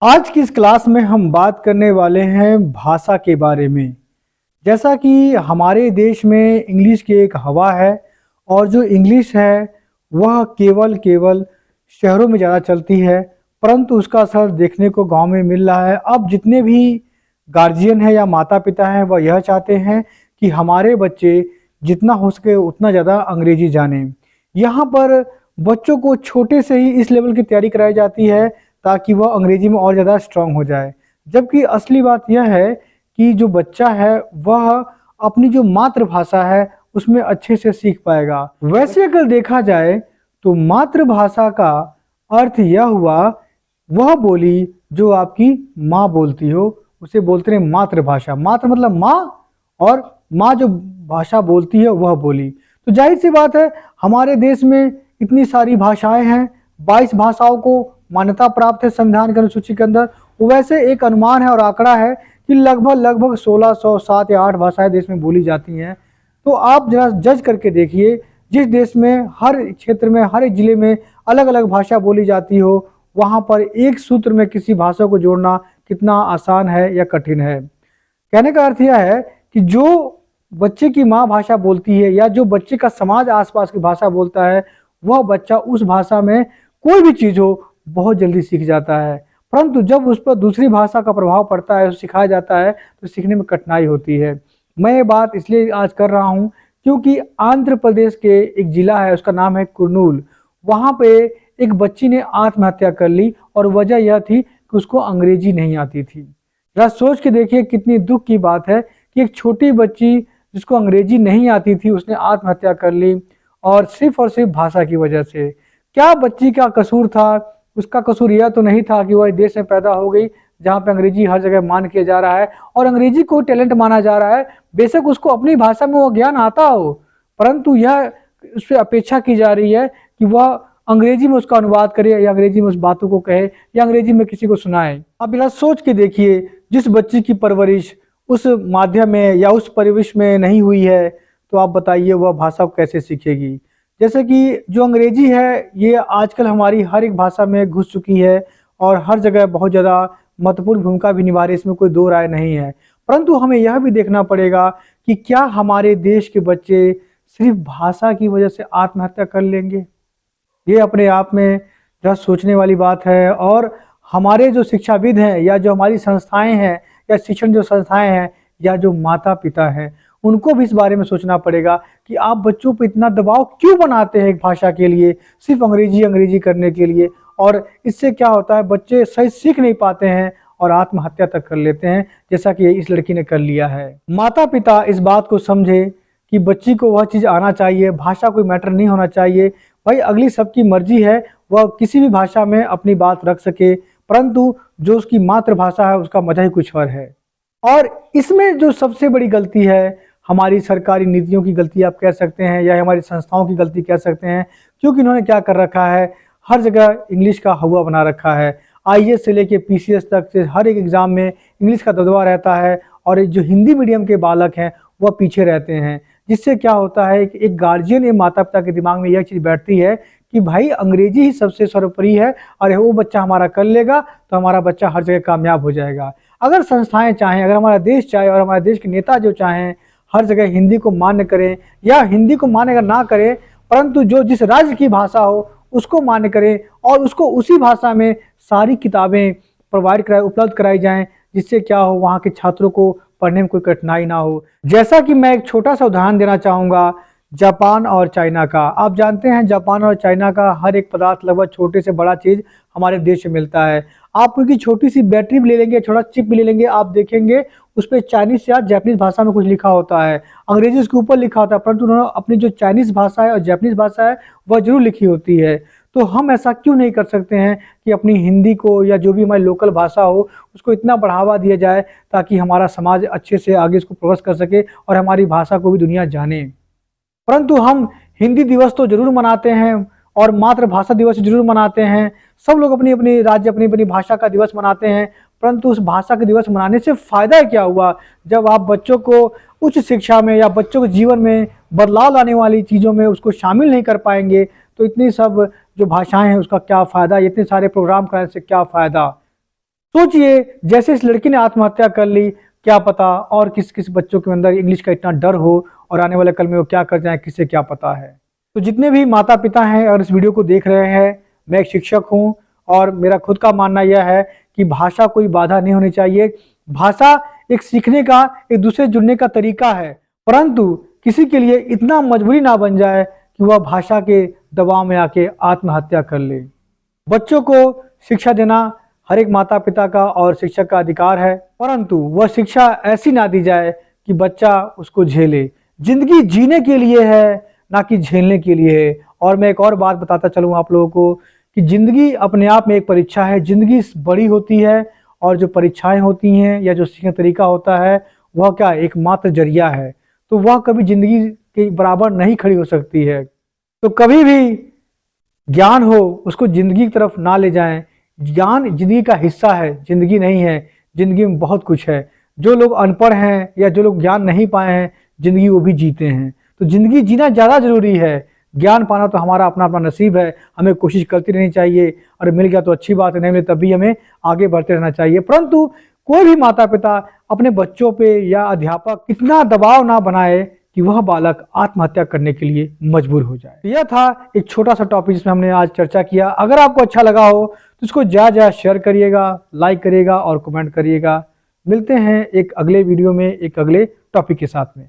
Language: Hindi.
आज की इस क्लास में हम बात करने वाले हैं भाषा के बारे में। जैसा कि हमारे देश में इंग्लिश की एक हवा है और जो इंग्लिश है वह केवल केवल शहरों में ज़्यादा चलती है, परंतु उसका असर देखने को गांव में मिल रहा है। अब जितने भी गार्जियन हैं या माता पिता हैं वह यह चाहते हैं कि हमारे बच्चे जितना हो सके उतना ज़्यादा अंग्रेजी जानें। यहाँ पर बच्चों को छोटे से ही इस लेवल की तैयारी कराई जाती है ताकि वह अंग्रेजी में और ज़्यादा स्ट्रांग हो जाए। जबकि असली बात यह है कि जो बच्चा है वह अपनी जो मातृभाषा है उसमें अच्छे से सीख पाएगा। वैसे अगर देखा जाए तो मातृभाषा का अर्थ यह हुआ वह बोली जो आपकी माँ बोलती हो, उसे बोलते हैं मातृभाषा। मातृ मतलब माँ और माँ जो भाषा बोलती है वह बोली। तो जाहिर सी बात है हमारे देश में इतनी सारी भाषाएं हैं, 22 भाषाओं को मान्यता प्राप्त है संविधान की अनुसूची के अंदर। वैसे एक अनुमान है और आंकड़ा है कि लगभग 1607 या 8 भाषाएं देश में बोली जाती हैं। तो आप जरा जज करके देखिए, जिस देश में हर क्षेत्र में हर एक जिले में अलग अलग भाषा बोली जाती हो, वहाँ पर एक सूत्र में किसी भाषा को जोड़ना कितना आसान है या कठिन है। कहने का अर्थ यह है कि जो बच्चे की माँ भाषा बोलती है या जो बच्चे का समाज आसपास की भाषा बोलता है वह बच्चा उस भाषा में कोई भी चीज़ हो बहुत जल्दी सीख जाता है। परंतु जब उस पर दूसरी भाषा का प्रभाव पड़ता है, सिखाया जाता है, तो सीखने में कठिनाई होती है। मैं ये बात इसलिए आज कर रहा हूँ क्योंकि आंध्र प्रदेश के एक जिला है, उसका नाम है कुर्नूल। वहाँ पे एक बच्ची ने आत्महत्या कर ली और वजह यह थी कि उसको अंग्रेजी नहीं आती थी। जरा सोच के देखिए कितनी दुख की बात है कि एक छोटी बच्ची जिसको अंग्रेजी नहीं आती थी उसने आत्महत्या कर ली और सिर्फ भाषा की वजह से। क्या बच्ची का कसूर था? उसका कसूर यह तो नहीं था कि वह देश में पैदा हो गई जहाँ पे अंग्रेजी हर जगह मान किया जा रहा है और अंग्रेजी को टैलेंट माना जा रहा है। बेशक उसको अपनी भाषा में वो ज्ञान आता हो, परंतु यह उससे अपेक्षा की जा रही है कि वह अंग्रेजी में उसका अनुवाद करे या अंग्रेजी में उस बातों को कहे या अंग्रेजी में किसी को सुनाए। अब बिना सोच के देखिए, जिस बच्ची की परवरिश उस माध्यम में या उस परिवेश में नहीं हुई है, तो आप बताइए वह भाषा को कैसे सीखेगी। जैसे कि जो अंग्रेजी है ये आजकल हमारी हर एक भाषा में घुस चुकी है और हर जगह बहुत ज़्यादा महत्वपूर्ण भूमिका भी निभा रही है, इसमें कोई दो राय नहीं है। परंतु हमें यह भी देखना पड़ेगा कि क्या हमारे देश के बच्चे सिर्फ भाषा की वजह से आत्महत्या कर लेंगे? ये अपने आप में जरा सोचने वाली बात है। और हमारे जो शिक्षाविद हैं या जो हमारी संस्थाएं हैं या शिक्षण जो संस्थाएं हैं या जो माता पिता हैं, उनको भी इस बारे में सोचना पड़ेगा कि आप बच्चों पर इतना दबाव क्यों बनाते हैं एक भाषा के लिए, सिर्फ अंग्रेजी करने के लिए। और इससे क्या होता है, बच्चे सही सीख नहीं पाते हैं और आत्महत्या तक कर लेते हैं, जैसा कि इस लड़की ने कर लिया है। माता पिता इस बात को समझे कि बच्ची को वह चीज़ आना चाहिए, भाषा कोई मैटर नहीं होना चाहिए। भाई अगली सबकी मर्जी है, वह किसी भी भाषा में अपनी बात रख सके, परंतु जो उसकी मातृभाषा है उसका मजा ही कुछ और है। और इसमें जो सबसे बड़ी गलती है, हमारी सरकारी नीतियों की गलती आप कह सकते हैं या हमारी संस्थाओं की गलती कह सकते हैं, क्योंकि इन्होंने क्या कर रखा है, हर जगह इंग्लिश का हवा बना रखा है। आईएएस से लेके पीसीएस तक से हर एक एग्ज़ाम में इंग्लिश का दबदबा रहता है और जो हिंदी मीडियम के बालक हैं वह पीछे रहते हैं। जिससे क्या होता है कि एक गार्जियन या माता पिता के दिमाग में यह चीज़ बैठती है कि भाई अंग्रेजी ही सबसे सर्वोपरि है और वो बच्चा हमारा कर लेगा तो हमारा बच्चा हर जगह कामयाब हो जाएगा। अगर संस्थाएं चाहें, अगर हमारा देश चाहे और हमारे देश के नेता जो चाहें हर जगह हिंदी को मान्य करें या हिंदी को मान्य अगर ना करें, परंतु जो जिस राज्य की भाषा हो उसको मान्य करें और उसको उसी भाषा में सारी किताबें उपलब्ध कराई जाएं, जिससे क्या हो वहाँ के छात्रों को पढ़ने में कोई कठिनाई ना हो। जैसा कि मैं एक छोटा सा उदाहरण देना चाहूँगा जापान और चाइना का। आप जानते हैं जापान और चाइना का हर एक पदार्थ लगभग छोटे से बड़ा चीज़ हमारे देश में मिलता है। आप उनकी छोटी सी बैटरी भी ले लेंगे, छोटा चिप भी ले लेंगे, आप देखेंगे उस पर चाइनीज़ या जापानीज़ भाषा में कुछ लिखा होता है, अंग्रेजी उसके ऊपर लिखा होता है, परंतु उन्होंने अपनी जो चाइनीज़ भाषा है और जापानीज़ भाषा है वह जरूर लिखी होती है। तो हम ऐसा क्यों नहीं कर सकते हैं कि अपनी हिंदी को या जो भी हमारी लोकल भाषा हो उसको इतना बढ़ावा दिया जाए ताकि हमारा समाज अच्छे से आगे इसको प्रोग्रेस कर सके और हमारी भाषा को भी दुनिया जाने। परंतु हम हिंदी दिवस तो जरूर मनाते हैं और मातृभाषा दिवस जरूर मनाते हैं, सब लोग अपनी अपनी राज्य अपनी अपनी भाषा का दिवस मनाते हैं, परंतु उस भाषा का दिवस मनाने से फ़ायदा क्या हुआ जब आप बच्चों को उच्च शिक्षा में या बच्चों के जीवन में बदलाव लाने वाली चीज़ों में उसको शामिल नहीं कर पाएंगे, तो इतनी सब जो भाषाएं हैं उसका क्या फ़ायदा, इतने सारे प्रोग्राम करने से क्या फ़ायदा। सोचिए, जैसे इस लड़की ने आत्महत्या कर ली, क्या पता और किस किस बच्चों के अंदर इंग्लिश का इतना डर हो और आने वाले कल में वो क्या कर जाए, किसे क्या पता है। तो जितने भी माता पिता हैं और इस वीडियो को देख रहे हैं, मैं एक शिक्षक हूँ और मेरा खुद का मानना यह है कि भाषा कोई बाधा नहीं होनी चाहिए। भाषा एक सीखने का, एक दूसरे से जुड़ने का तरीका है, परंतु किसी के लिए इतना मजबूरी ना बन जाए कि वह भाषा के दबाव में आके आत्महत्या कर ले। बच्चों को शिक्षा देना हर एक माता पिता का और शिक्षक का अधिकार है, परंतु वह शिक्षा ऐसी ना दी जाए कि बच्चा उसको झेले। जिंदगी जीने के लिए है, ना कि झेलने के लिए है। और मैं एक और बात बताता चलूँ आप लोगों को कि जिंदगी अपने आप में एक परीक्षा है। जिंदगी बड़ी होती है और जो परीक्षाएं होती हैं या जो सीखने तरीका होता है वह क्या एकमात्र जरिया है, तो वह कभी जिंदगी के बराबर नहीं खड़ी हो सकती है। तो कभी भी ज्ञान हो उसको जिंदगी की तरफ ना ले जाएं। ज्ञान जिंदगी का हिस्सा है, जिंदगी नहीं है। जिंदगी में बहुत कुछ है। जो लोग अनपढ़ हैं या जो लोग ज्ञान नहीं पाए हैं, जिंदगी वो भी जीते हैं। तो जिंदगी जीना ज़्यादा जरूरी है। ज्ञान पाना तो हमारा अपना अपना नसीब है, हमें कोशिश करती रहनी चाहिए। और मिल गया तो अच्छी बात है, नहीं मिले तब भी हमें आगे बढ़ते रहना चाहिए। परंतु कोई भी माता पिता अपने बच्चों पे या अध्यापक इतना दबाव ना बनाए कि वह बालक आत्महत्या करने के लिए मजबूर हो जाए। यह था एक छोटा सा टॉपिक जिसमें हमने आज चर्चा किया। अगर आपको अच्छा लगा हो तो इसको ज़्यादा शेयर करिएगा, लाइक करिएगा और कमेंट करिएगा। मिलते हैं एक अगले वीडियो में एक अगले टॉपिक के साथ में।